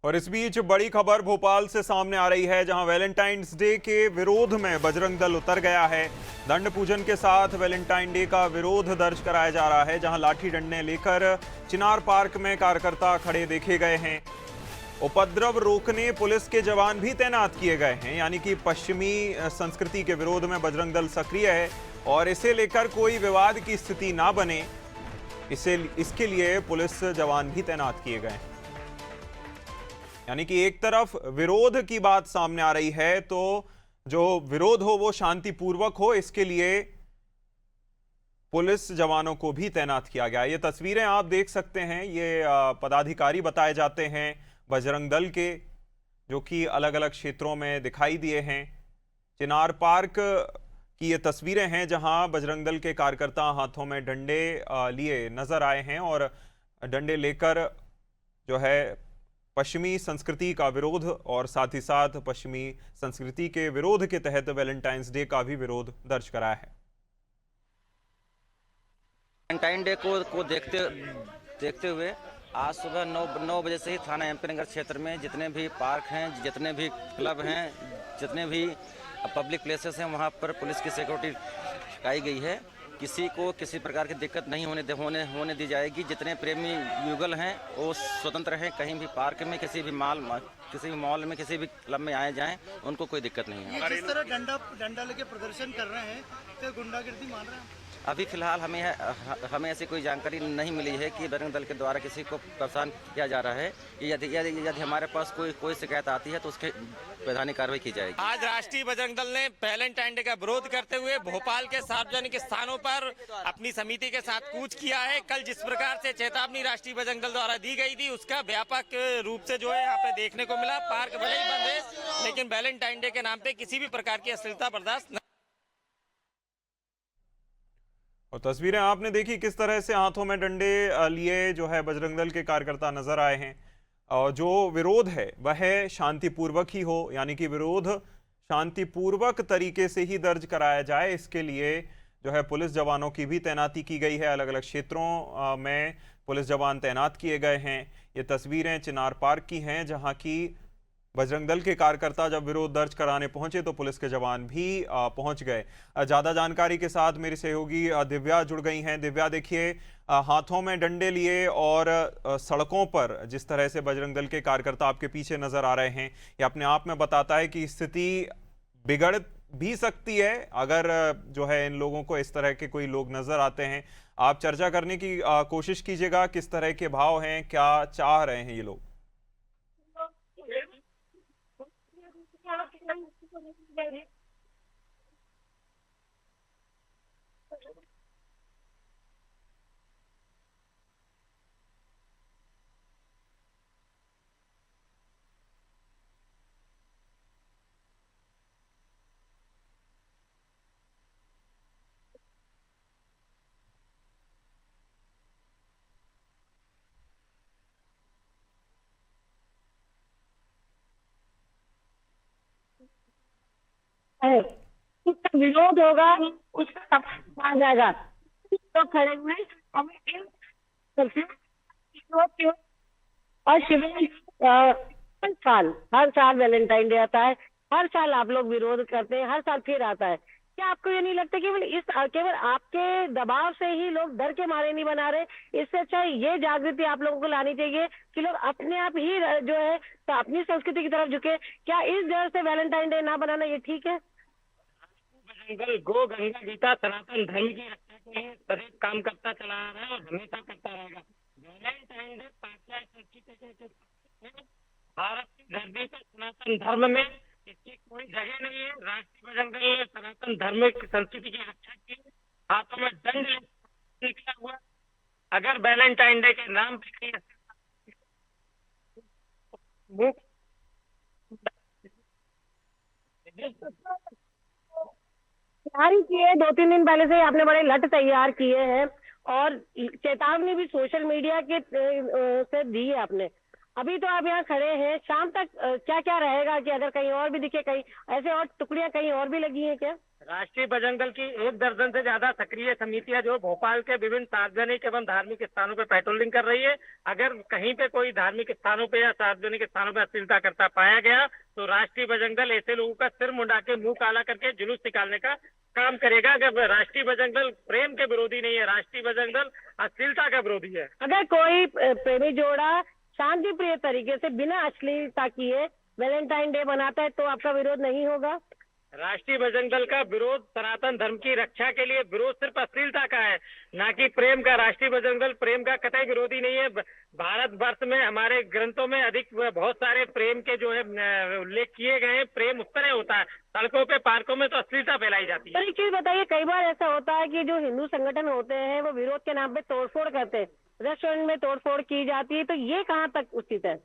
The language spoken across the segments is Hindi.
और इस बीच बड़ी खबर भोपाल से सामने आ रही है, जहां वैलेंटाइंस डे के विरोध में बजरंग दल उतर गया है। दंड पूजन के साथ वैलेंटाइन डे का विरोध दर्ज कराया जा रहा है, जहां लाठी डंडे लेकर चिनार पार्क में कार्यकर्ता खड़े देखे गए हैं। उपद्रव रोकने पुलिस के जवान भी तैनात किए गए हैं, यानी कि पश्चिमी संस्कृति के विरोध में बजरंग दल सक्रिय है और इसे लेकर कोई विवाद की स्थिति ना बने, इसके लिए पुलिस जवान भी तैनात किए गए हैं। यानी कि एक तरफ विरोध की बात सामने आ रही है, तो जो विरोध हो वो शांतिपूर्वक हो, इसके लिए पुलिस जवानों को भी तैनात किया गया। ये तस्वीरें आप देख सकते हैं, ये पदाधिकारी बताए जाते हैं बजरंग दल के, जो कि अलग अलग क्षेत्रों में दिखाई दिए हैं। चिनार पार्क की ये तस्वीरें हैं, जहां बजरंग दल के कार्यकर्ता हाथों में डंडे लिए नजर आए हैं और डंडे लेकर जो है पश्चिमी संस्कृति का विरोध और साथ ही साथ पश्चिमी संस्कृति के विरोध के तहत वैलेंटाइंस डे का भी विरोध दर्ज कराया है। वैलेंटाइन डे को देखते हुए आज सुबह 9 बजे से ही थाना एमपी नगर क्षेत्र में जितने भी पार्क हैं, जितने भी क्लब हैं, जितने भी पब्लिक प्लेसेस हैं, वहां पर पुलिस की सिक्योरिटी लगाई गई है। किसी को किसी प्रकार की दिक्कत नहीं होने दी जाएगी। जितने प्रेमी युगल हैं वो स्वतंत्र हैं, कहीं भी पार्क में, किसी भी मॉल में, किसी भी क्लब में आए जाएं, उनको कोई दिक्कत नहीं है। जिस तरह डंडा लेके प्रदर्शन कर रहे हैं तो गुंडागर्दी मान रहे हैं? अभी फिलहाल हमें ऐसी कोई जानकारी नहीं मिली है कि बजरंग दल के द्वारा किसी को परेशान किया जा रहा है। यदि हमारे पास कोई शिकायत आती है तो उसके वैधानिक कार्रवाई की जाएगी। आज राष्ट्रीय बजरंग दल ने वैलेंटाइन डे का विरोध करते हुए भोपाल के सार्वजनिक स्थानों पर अपनी समिति के साथ कूच किया है। कल जिस प्रकार से चेतावनी राष्ट्रीय बजरंग दल द्वारा दी गई थी, उसका व्यापक रूप से जो है यहाँ पे देखने को मिला। पार्क भले ही बंद है, लेकिन वैलेंटाइन डे के नाम पे किसी भी प्रकार की अश्लीलता बर्दाश्त। और तस्वीरें आपने देखी किस तरह से हाथों में डंडे लिए जो है बजरंग दल के कार्यकर्ता नजर आए हैं। और जो विरोध है वह शांतिपूर्वक ही हो, यानी कि विरोध शांतिपूर्वक तरीके से ही दर्ज कराया जाए, इसके लिए जो है पुलिस जवानों की भी तैनाती की गई है। अलग अलग क्षेत्रों में पुलिस जवान तैनात किए गए हैं। ये तस्वीरें चिनार पार्क की हैं, जहां की बजरंग दल के कार्यकर्ता जब विरोध दर्ज कराने पहुंचे तो पुलिस के जवान भी पहुंच गए। ज्यादा जानकारी के साथ मेरी सहयोगी दिव्या जुड़ गई हैं। दिव्या, देखिए हाथों में डंडे लिए और सड़कों पर जिस तरह से बजरंग दल के कार्यकर्ता आपके पीछे नजर आ रहे हैं, ये अपने आप में बताता है कि स्थिति बिगड़ भी सकती है अगर जो है इन लोगों को इस तरह के कोई लोग नजर आते हैं। आप चर्चा करने की कोशिश कीजिएगा, किस तरह के भाव हैं, क्या चाह रहे हैं ये लोग? उसका विरोध होगा, उसका सब आ जाएगा। तो खड़े हुए हमें इन सबसे और शिविर हर साल वैलेंटाइन डे आता है, हर साल आप लोग विरोध करते हैं, हर साल फिर आता है। क्या आपको ये नहीं लगता केवल आपके दबाव से ही लोग डर के मारे नहीं बना रहे? इससे अच्छा ये जागृति आप लोगों को लानी चाहिए कि लोग अपने आप ही जो है तो अपनी संस्कृति की तरफ झुके। क्या इस डर से वैलेंटाइन डे ना बनाना ये ठीक है? गो गंगा गीता सनातन धर्म की रक्षा के लिए सदैव काम करता चला आ रहा है और हमेशा करता रहेगा। वैलेंटाइन डे पाश्चात्य संस्कृति के भारत की धरती पर सनातन धर्म में इसकी कोई जगह नहीं है। राष्ट्रीय बजरंग दल ने सनातन धर्म की संस्कृति की रक्षा की, हाथों में दंड निकला हुआ। अगर वैलेंटाइन डे के नाम पे तैयारी की है, 2-3 दिन पहले से ही आपने बड़े लट तैयार किए हैं और चेतावनी भी सोशल मीडिया के से दी है आपने। अभी तो आप यहाँ खड़े हैं, शाम तक क्या क्या रहेगा कि अगर कहीं और भी दिखे, कहीं ऐसे और टुकड़ियां कहीं और भी लगी हैं क्या? राष्ट्रीय बजरंग दल की 1 दर्जन से ज्यादा सक्रिय समितियां जो भोपाल के विभिन्न सार्वजनिक एवं धार्मिक स्थानों पर पेट्रोलिंग कर रही है। अगर कहीं पे कोई धार्मिक स्थानों पे या सार्वजनिक स्थानों पे अश्लीलता करता पाया गया तो राष्ट्रीय बजरंग दल ऐसे लोगों का सिर मुंडा के मुंह काला करके जुलूस निकालने का काम करेगा। अगर राष्ट्रीय बजरंग दल प्रेम के विरोधी नहीं है, राष्ट्रीय बजरंग दल अश्लीलता का विरोधी है। अगर कोई प्रेमी जोड़ा शांति प्रिय तरीके से बिना अश्लीलता किए वैलेंटाइन डे मनाता है तो आपका विरोध नहीं होगा? राष्ट्रीय बजरंग दल का विरोध सनातन धर्म की रक्षा के लिए विरोध सिर्फ अश्लीलता का है, ना कि प्रेम का। राष्ट्रीय बजरंग दल प्रेम का कतई विरोधी नहीं है। भारतवर्ष में हमारे ग्रंथों में बहुत सारे प्रेम के जो है उल्लेख किए गए हैं। प्रेम उस तरह होता है, सड़कों पे पार्कों में तो अश्लीलता फैलाई जाती है। पर एक चीज बताइए, कई बार ऐसा होता है कि जो हिंदू संगठन होते हैं वो विरोध के नाम पे तोड़फोड़ करते हैं, रेस्टोरेंट में तोड़फोड़ की जाती है, तो ये कहाँ तक उचित है?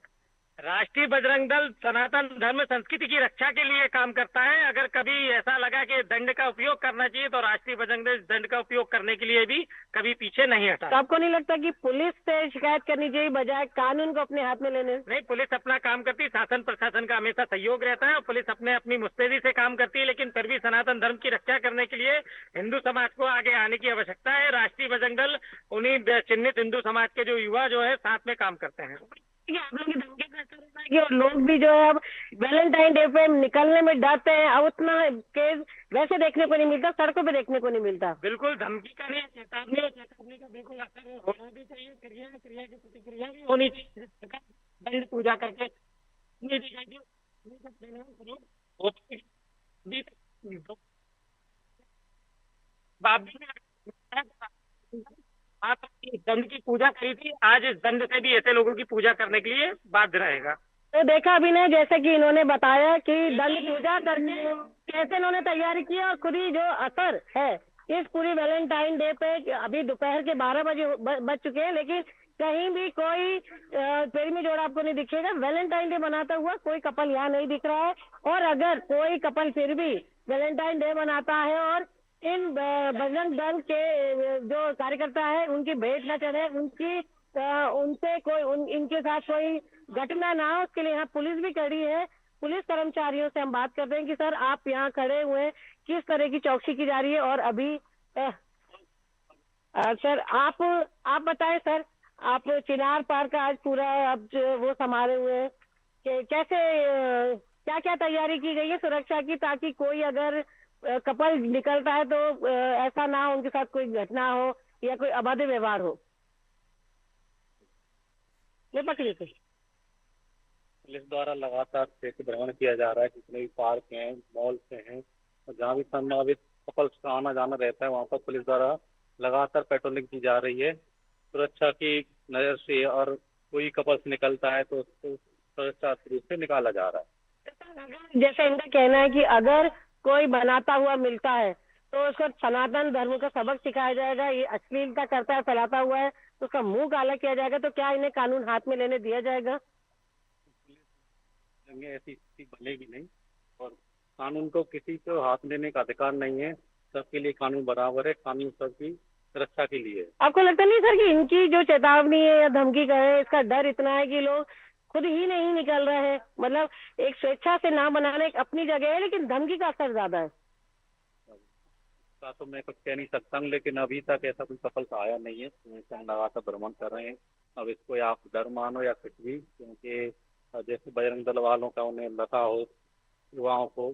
राष्ट्रीय बजरंग दल सनातन धर्म संस्कृति की रक्षा के लिए काम करता है। अगर कभी ऐसा लगा कि दंड का उपयोग करना चाहिए तो राष्ट्रीय बजरंग दल दंड का उपयोग करने के लिए भी कभी पीछे नहीं हटा। तो आपको नहीं लगता कि पुलिस से शिकायत करनी चाहिए बजाय कानून को अपने हाथ में लेने? नहीं, पुलिस अपना काम करती है, शासन प्रशासन का हमेशा सहयोग रहता है और पुलिस अपनी मुस्तैदी से काम करती है। लेकिन फिर भी सनातन धर्म की रक्षा करने के लिए हिंदू समाज को आगे आने की आवश्यकता है। राष्ट्रीय बजरंग दल उन्हीं चिन्हित हिंदू समाज के जो युवा जो है साथ में काम करते हैं। आप लोग की धमकी का असर होता है कि और लोग भी जो है अब वैलेंटाइन डे पे निकलने में डरते हैं। अब उतना केस वैसे देखने को नहीं मिलता, सड़कों पे देखने को नहीं मिलता। बिल्कुल धमकी का नहीं, चेतावनी है। चेतावनी का बिल्कुल असर होना भी चाहिए। क्रिया की प्रतिक्रिया भी होनी चाहिए। दंड पूजा करके नहीं दी जाएगी। इस दंड की पूजा करी थी, आज इस दंड से भी ऐसे लोगों की पूजा करने के लिए बाध्य रहेगा। तो देखा अभिनय, जैसे कि इन्होंने बताया कि दंड पूजा करके कैसे इन्होंने तैयारी की और खुद ही जो असर है इस पूरी वैलेंटाइन डे पे। अभी दोपहर के 12 बजे बज चुके हैं, लेकिन कहीं भी कोई प्रेमी जोड़ा आपको नहीं दिखेगा। वैलेंटाइन डे मनाता हुआ कोई कपल यहाँ नहीं दिख रहा है। और अगर कोई कपल फिर भी वैलेंटाइन डे मनाता है और इन बजरंग दल के जो कार्यकर्ता है उनकी भेंट न चढ़े, उनसे कोई इनके साथ कोई घटना ना हो, उसके लिए यहाँ पुलिस भी खड़ी है। पुलिस कर्मचारियों से हम बात करते हैं कि सर आप यहाँ खड़े हुए हैं, किस तरह की चौकसी की जा रही है? और अभी सर आप बताएं सर, आप चिनार पार्क आज पूरा अब वो संभाले हुए हैं कि कैसे क्या क्या तैयारी की गई है सुरक्षा की, ताकि कोई अगर कपल निकलता है तो ऐसा ना हो उनके साथ कोई घटना हो या कोई अभद्र व्यवहार हो? ये पकड़िए। पुलिस द्वारा लगातार क्षेत्र भ्रमण किया जा रहा है। जितने भी पार्क हैं, मॉल से हैं और जहाँ भी संभावित कपल्स का आना जाना रहता है वहाँ पर पुलिस द्वारा लगातार पेट्रोलिंग की जा रही है सुरक्षा की नजर से। और कोई कपल्स निकलता है तो उसको सुरक्षा रूप से निकाला जा रहा है। जैसे इनका कहना है कि अगर कोई बनाता हुआ मिलता है तो उसको सनातन धर्म का सबक सिखाया जाएगा। ये अश्लीलता करता है, फैलाता हुआ है तो उसका मुंह काला किया जाएगा। तो क्या इन्हें कानून हाथ में लेने दिया जाएगा? ऐसी स्थिति बनेगी नहीं और कानून को किसी को हाथ देने का अधिकार नहीं है। सबके लिए कानून बराबर है, कानून सबकी रक्षा के लिए है। आपको लगता नहीं सर कि इनकी जो चेतावनी है या धमकी का है, इसका डर इतना है कि लोग खुद ही नहीं निकल रहे हैं? मतलब एक स्वेच्छा से ना बनाने अपनी जगह है, लेकिन धमकी का असर ज्यादा है। तो मैं कुछ कह नहीं सकता हूँ, लेकिन अभी तक ऐसा कोई कपल्स आया नहीं है। हम लगातार भ्रमण कर रहे हैं। अब इसको आप डर मानो या कुछ भी, क्योंकि जैसे बजरंग दल वालों का उन्हें लगा हो युवाओं को,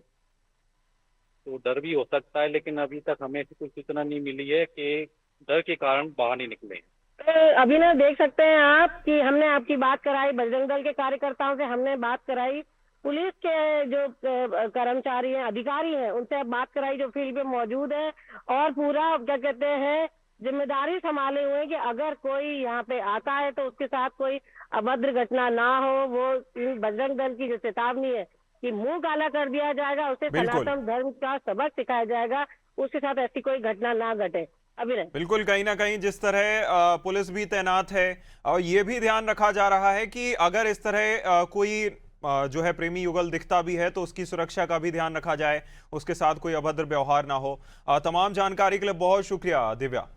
तो डर भी हो सकता है। लेकिन अभी तक हमें ऐसी कोई सूचना नहीं मिली है कि डर के कारण बाहर नहीं निकले। तो अभी ना देख सकते हैं आप कि हमने आपकी बात कराई, बजरंग दल के कार्यकर्ताओं से हमने बात कराई, पुलिस के जो कर्मचारी हैं, अधिकारी हैं, उनसे बात कराई जो फील्ड पे मौजूद है और पूरा क्या कहते हैं जिम्मेदारी संभाले हुए कि अगर कोई यहाँ पे आता है तो उसके साथ कोई अभद्र घटना ना हो। वो बजरंग दल की जो चेतावनी है कि मुंह काला कर दिया जाएगा, उसे सनातन धर्म का सबक सिखाया जाएगा, उसके साथ ऐसी कोई घटना ना घटे। अभी बिल्कुल, कहीं ना कहीं जिस तरह पुलिस भी तैनात है और ये भी ध्यान रखा जा रहा है कि अगर इस तरह कोई जो है प्रेमी युगल दिखता भी है तो उसकी सुरक्षा का भी ध्यान रखा जाए, उसके साथ कोई अभद्र व्यवहार ना हो। तमाम जानकारी के लिए बहुत शुक्रिया दिव्या।